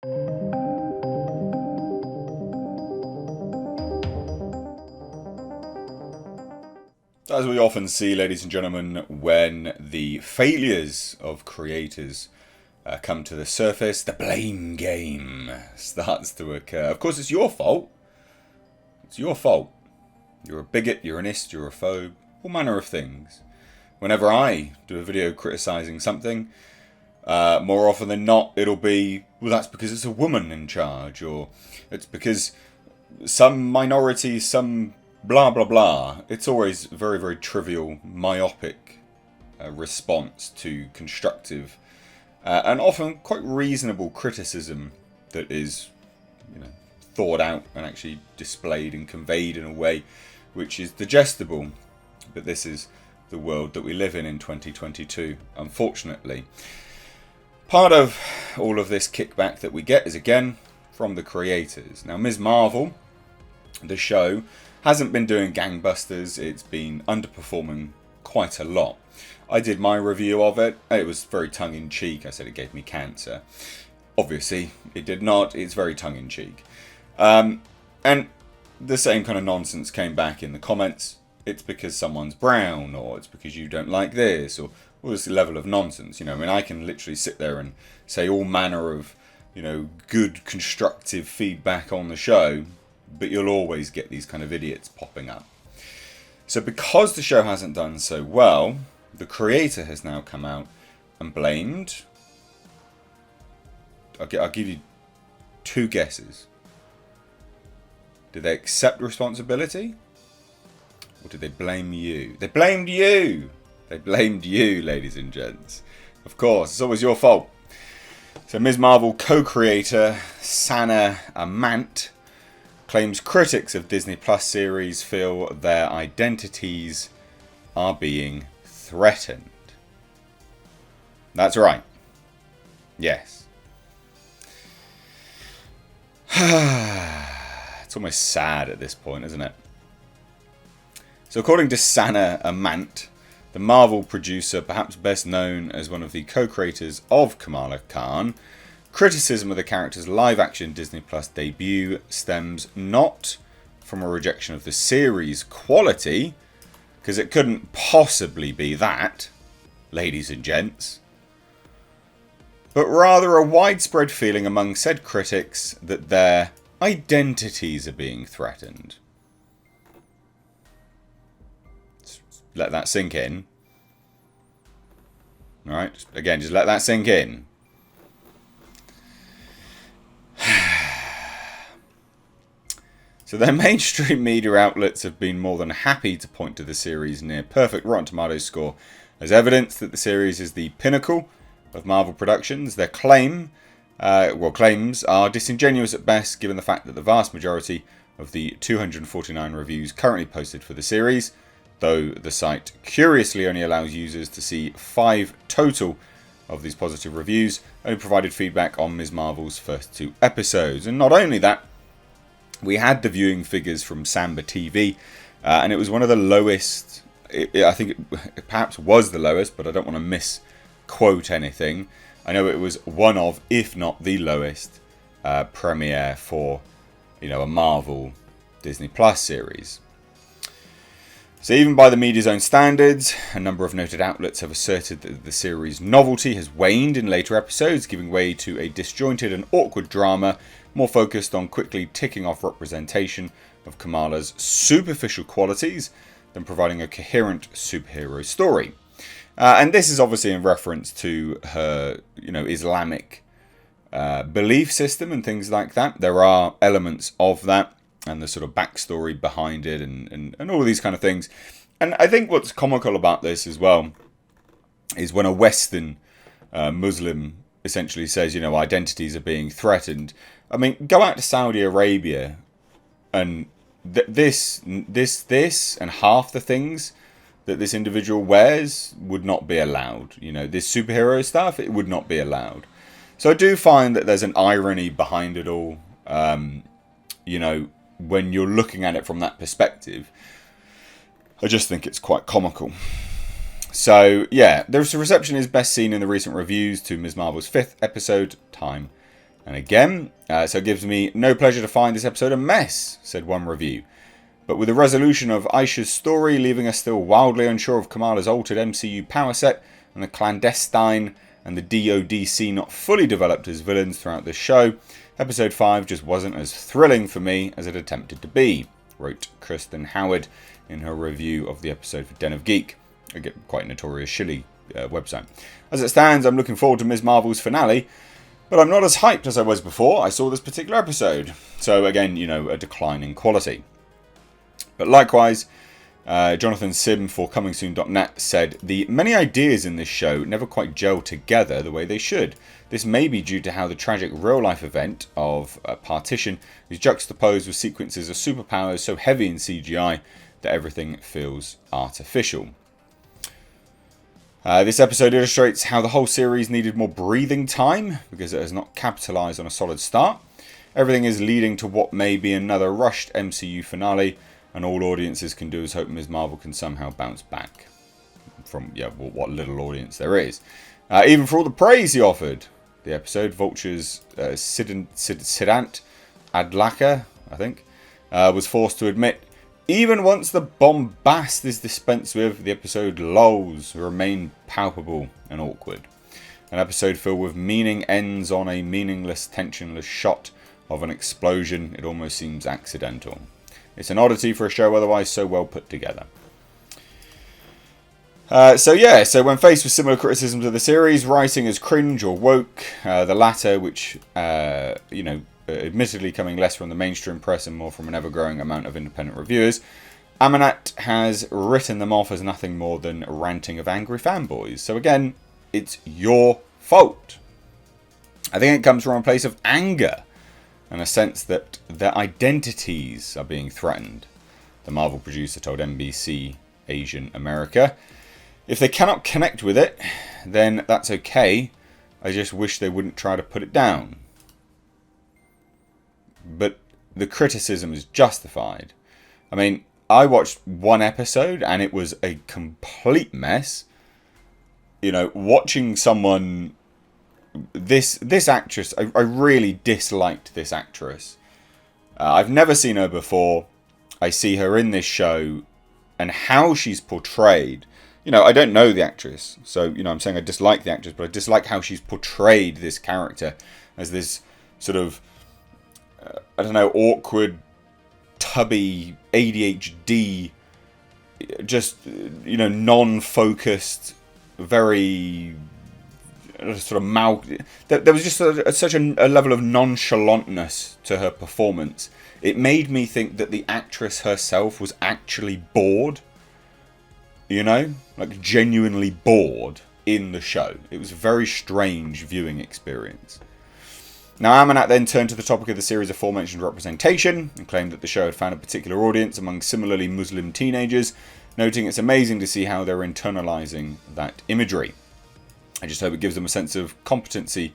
As we often see, ladies and gentlemen, when the failures of creators come to the surface, the blame game starts to occur. Of course, it's your fault. It's your fault. You're a bigot, you're an ist, you're a phobe, all manner of things. Whenever I do a video criticising something, more often than not, it'll be, well, that's because it's a woman in charge, or it's because some minority, some blah blah blah. It's always very, very trivial, myopic response to constructive and often quite reasonable criticism that is, thought out and actually displayed and conveyed in a way which is digestible. But this is the world that we live in 2022, unfortunately. Part of all of this kickback that we get is again from the creators. Now, Ms. Marvel, the show, hasn't been doing gangbusters. It's been underperforming quite a lot. I did my review of it. It was very tongue-in-cheek. I said it gave me cancer. Obviously, it did not. It's very tongue-in-cheek. And the same kind of nonsense came back in the comments. It's because someone's brown, or it's because you don't like this, or all this level of nonsense. I can literally sit there and say all manner of, good constructive feedback on the show, but you'll always get these kind of idiots popping up. So because the show hasn't done so well, the creator has now come out and blamed. I'll give you two guesses. Did they accept responsibility? Or did they blame you? They blamed you! They blamed you, ladies and gents. Of course, it's always your fault. So Ms. Marvel co-creator Sana Amant claims critics of Disney Plus series feel their identities are being threatened. That's right. Yes. It's almost sad at this point, isn't it? So according to Sana Amant, the Marvel producer, perhaps best known as one of the co-creators of Kamala Khan, criticism of the character's live-action Disney Plus debut stems not from a rejection of the series' quality, because it couldn't possibly be that, ladies and gents, but rather a widespread feeling among said critics that their identities are being threatened. Just let that sink in. Alright, again, just let that sink in. So their mainstream media outlets have been more than happy to point to the series' near-perfect Rotten Tomatoes score as evidence that the series is the pinnacle of Marvel Productions. Their claims are disingenuous at best, given the fact that the vast majority of the 249 reviews currently posted for the series, though the site curiously only allows users to see 5 total of these positive reviews, only provided feedback on Ms. Marvel's first 2 episodes. And not only that, we had the viewing figures from Samba TV, and it was one of the lowest, I think it perhaps was the lowest, but I don't want to misquote anything. I know it was one of, if not the lowest, premiere for, a Marvel Disney Plus series. So even by the media's own standards, a number of noted outlets have asserted that the series' novelty has waned in later episodes, giving way to a disjointed and awkward drama, more focused on quickly ticking off representation of Kamala's superficial qualities than providing a coherent superhero story. And this is obviously in reference to her, Islamic belief system and things like that. There are elements of that and the sort of backstory behind it and all of these kind of things. And I think what's comical about this as well is when a Western Muslim essentially says, identities are being threatened. I mean, go out to Saudi Arabia and this and half the things that this individual wears would not be allowed. This superhero stuff, it would not be allowed. So I do find that there's an irony behind it all, when you're looking at it from that perspective. I just think it's quite comical. So, yeah, the reception is best seen in the recent reviews to Ms. Marvel's 5th episode, Time And again, so it gives me no pleasure to find this episode a mess, said one review. But with the resolution of Aisha's story leaving us still wildly unsure of Kamala's altered MCU power set, and the clandestine and the DODC not fully developed as villains throughout the show, episode 5 just wasn't as thrilling for me as it attempted to be, wrote Kristen Howard in her review of the episode for Den of Geek, a quite notorious shilly website. As it stands, I'm looking forward to Ms. Marvel's finale, but I'm not as hyped as I was before I saw this particular episode. So again, you know, a decline in quality. But likewise, Jonathan Sim for comingsoon.net said, the many ideas in this show never quite gel together the way they should. This may be due to how the tragic real-life event of Partition is juxtaposed with sequences of superpowers so heavy in CGI that everything feels artificial. This episode illustrates how the whole series needed more breathing time because it has not capitalised on a solid start. Everything is leading to what may be another rushed MCU finale, and all audiences can do is hope Ms. Marvel can somehow bounce back from what little audience there is. Even for all the praise he offered, the episode, Vulture's Siddhant Adlakha, I think, was forced to admit, even once the bombast is dispensed with, the episode lulls remain palpable and awkward. An episode filled with meaning ends on a meaningless, tensionless shot of an explosion. It almost seems accidental. It's an oddity for a show otherwise so well put together. So when faced with similar criticisms of the series, writing as cringe or woke, the latter, which, admittedly coming less from the mainstream press and more from an ever-growing amount of independent reviewers, Amanat has written them off as nothing more than ranting of angry fanboys. So again, it's your fault. I think it comes from a place of anger and a sense that their identities are being threatened. The Marvel producer told NBC Asian America, if they cannot connect with it, then that's okay. I just wish they wouldn't try to put it down. But the criticism is justified. I mean, I watched one episode and it was a complete mess. You know, watching someone... This actress, I really disliked this actress. I've never seen her before. I see her in this show and how she's portrayed. You know, I don't know the actress. So, you know, I'm saying I dislike the actress, but I dislike how she's portrayed this character as this sort of... awkward, tubby, ADHD, just, non-focused, very sort of there was just such a level of nonchalantness to her performance. It made me think that the actress herself was actually bored, like genuinely bored in the show. It was a very strange viewing experience. Now, Amanat then turned to the topic of the series' aforementioned representation and claimed that the show had found a particular audience among similarly Muslim teenagers, noting it's amazing to see how they're internalising that imagery. I just hope it gives them a sense of competency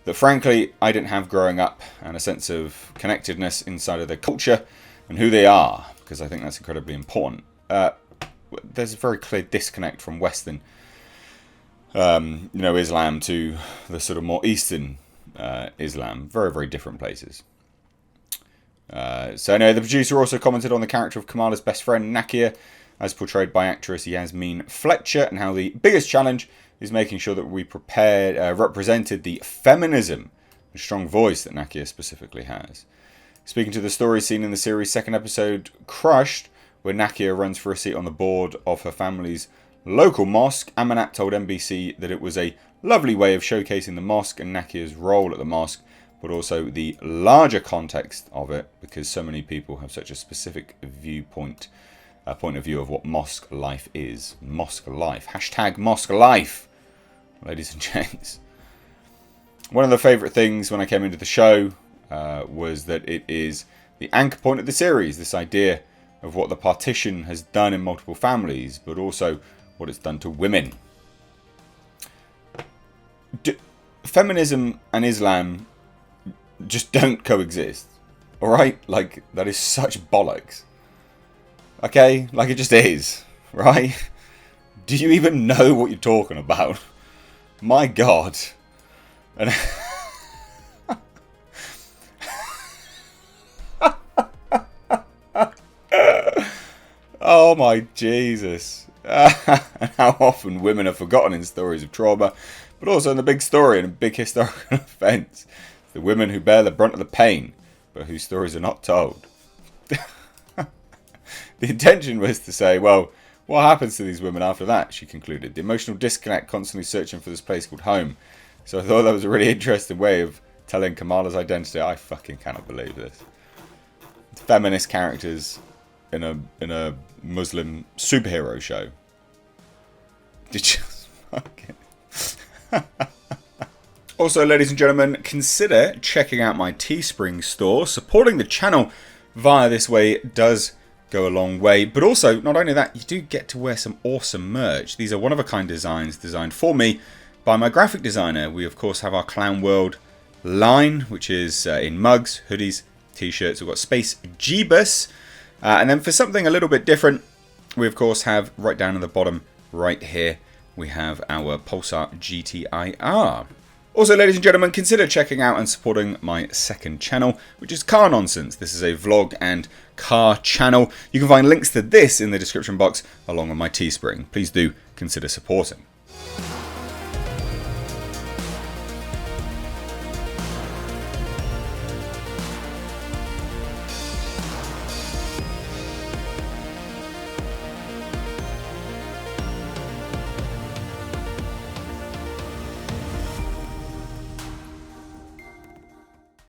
that, frankly, I didn't have growing up, and a sense of connectedness inside of their culture and who they are, because I think that's incredibly important. There's a very clear disconnect from Western, Islam to the sort of more Eastern Islam. Very, very different places. So anyway, the producer also commented on the character of Kamala's best friend, Nakia, as portrayed by actress Yasmin Fletcher, and how the biggest challenge is making sure that we represented the feminism and strong voice that Nakia specifically has. Speaking to the story seen in the series' second episode, Crushed, where Nakia runs for a seat on the board of her family's local mosque, Amanat told NBC that it was a lovely way of showcasing the mosque and Nakia's role at the mosque, but also the larger context of it, because so many people have such a specific point of view of what mosque life is. Mosque life. Hashtag mosque life, ladies and gents. One of the favourite things when I came into the show was that it is the anchor point of the series, this idea of what the partition has done in multiple families, but also what it's done to women. Feminism and Islam just don't coexist, alright? Like, that is such bollocks. Okay? Like, it just is, right? Do you even know what you're talking about? My God. And Oh my Jesus. And how often women are forgotten in stories of trauma, but also in the big story and a big historical events. The women who bear the brunt of the pain, but whose stories are not told. The intention was to say, well, what happens to these women after that, she concluded. The emotional disconnect, constantly searching for this place called home. So I thought that was a really interesting way of telling Kamala's identity. I fucking cannot believe this. Feminist characters in a Muslim superhero show. Just fucking... Also, ladies and gentlemen, consider checking out my Teespring store. Supporting the channel via this way does go a long way. But also, not only that, you do get to wear some awesome merch. These are one-of-a-kind designs designed for me by my graphic designer. We, of course, have our Clown World line, which is in mugs, hoodies, t-shirts. We've got Space Jeebus. And then for something a little bit different, we, of course, have right down at the bottom right here, we have our Pulsar GTIR. Also, ladies and gentlemen, consider checking out and supporting my second channel, which is Car Nonsense. This is a vlog and car channel. You can find links to this in the description box along with my Teespring. Please do consider supporting.